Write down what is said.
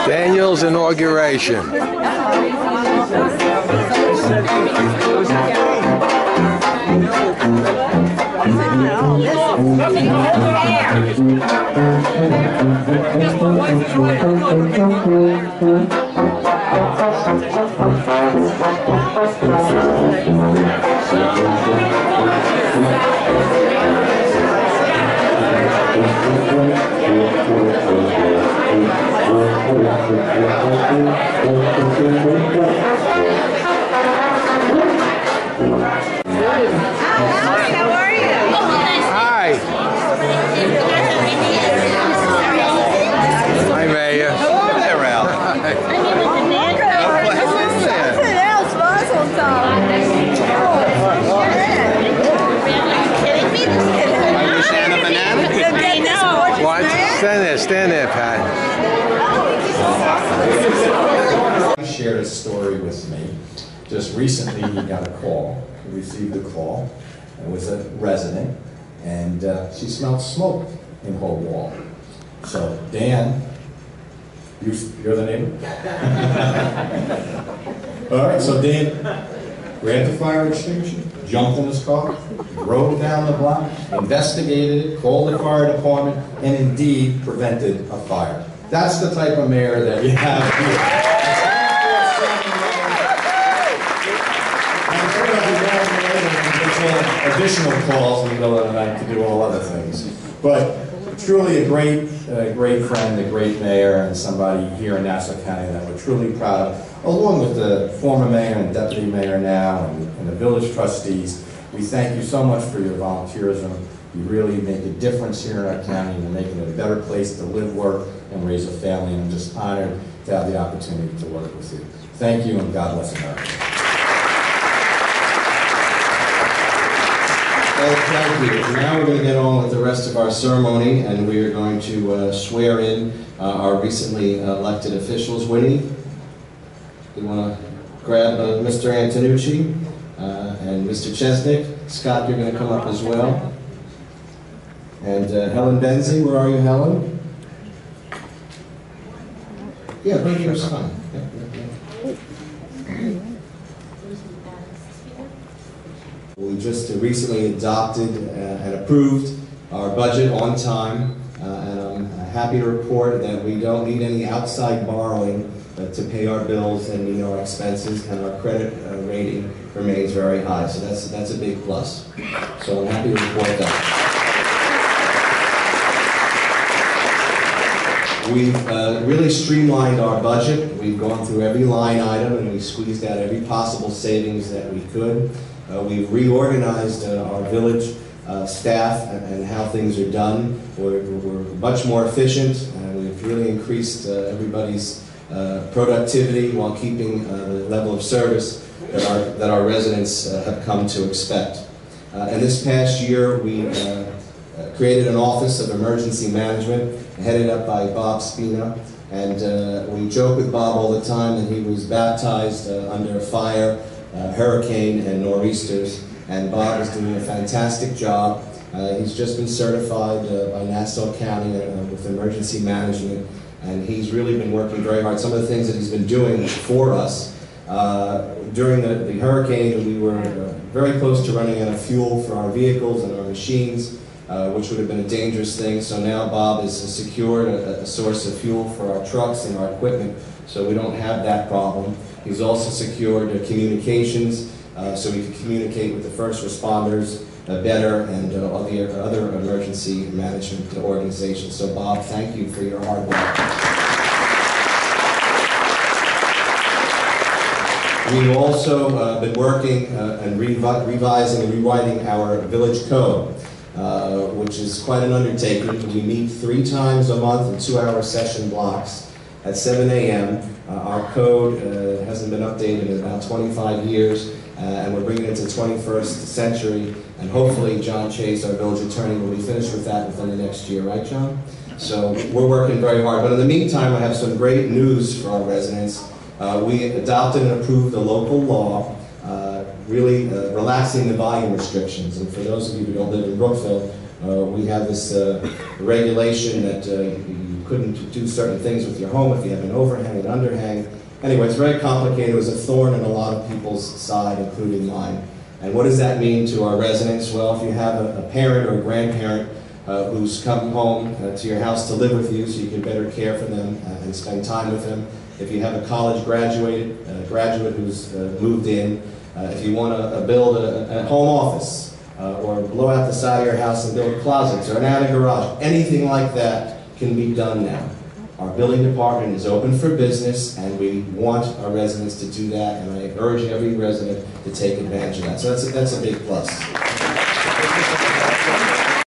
Daniel's inauguration. Stand there, Pat. He shared a story with me. Just recently he got a call. He received a call. It was a resident, and she smelled smoke in her wall. So, Dan, you're the neighbor? All right, so Dan grabbed the fire extinguisher, jumped in his car, drove down the block, investigated it, called the fire department, and indeed prevented a fire. That's the type of mayor that we have here. I'm sure I'll be additional calls in the middle of the night to do all other things. But truly a great friend, a great mayor, and somebody here in Nassau County that we're truly proud of, along with the former mayor and deputy mayor now and the village trustees. We thank you so much for your volunteerism. You really make a difference here in our county, and you're making it a better place to live, work, and raise a family, and I'm just honored to have the opportunity to work with you. Thank you, and God bless America. Well, thank you. Now we're going to get on with the rest of our ceremony, and we are going to swear in our recently elected officials. Winnie, you want to grab Mr. Antonucci and Mr. Chesnick. Scott, you're going to come up as well. And Helen Benzie, where are you, Helen? Yeah, right here's fine. We just recently adopted and approved our budget on time, and I'm happy to report that we don't need any outside borrowing to pay our bills and meet our expenses, and our credit rating remains very high. So that's a big plus. So I'm happy to report that. We've really streamlined our budget. We've gone through every line item, and we squeezed out every possible savings that we could. We've reorganized our village staff and how things are done. We're much more efficient, and we've really increased everybody's productivity while keeping the level of service that our residents have come to expect. And this past year, we created an Office of Emergency Management, headed up by Bob Spina, and we joke with Bob all the time that he was baptized under fire, hurricane, and nor'easters, and Bob is doing a fantastic job. He's just been certified by Nassau County with emergency management, and he's really been working very hard. Some of the things that he's been doing for us, during the hurricane, we were very close to running out of fuel for our vehicles and our machines, which would have been a dangerous thing. So now Bob has secured a source of fuel for our trucks and our equipment, so we don't have that problem. He's also secured communications, so we can communicate with the first responders better, and other emergency management organizations. So Bob, thank you for your hard work. We've also been working and revising and rewriting our village code, which is quite an undertaking. We meet 3 times a month in 2-hour session blocks at 7 a.m. Our code hasn't been updated in about 25 years, and we're bringing it to the 21st century, and hopefully John Chase, our village attorney, will be finished with that within the next year, right, John? So we're working very hard, but in the meantime, I have some great news for our residents. We adopted and approved a local law really relaxing the volume restrictions. And for those of you who don't live in Brookville, we have this regulation that you couldn't do certain things with your home if you have an overhang and underhang. Anyway, it's very complicated. It was a thorn in a lot of people's side, including mine. And what does that mean to our residents? Well, if you have a parent or a grandparent who's come home to your house to live with you so you can better care for them and spend time with them, if you have a college graduate who's moved in, if you want to build a home office or blow out the side of your house and build closets or an attic garage, anything like that can be done now. Our building department is open for business, and we want our residents to do that, and I urge every resident to take advantage of that. So that's a big plus.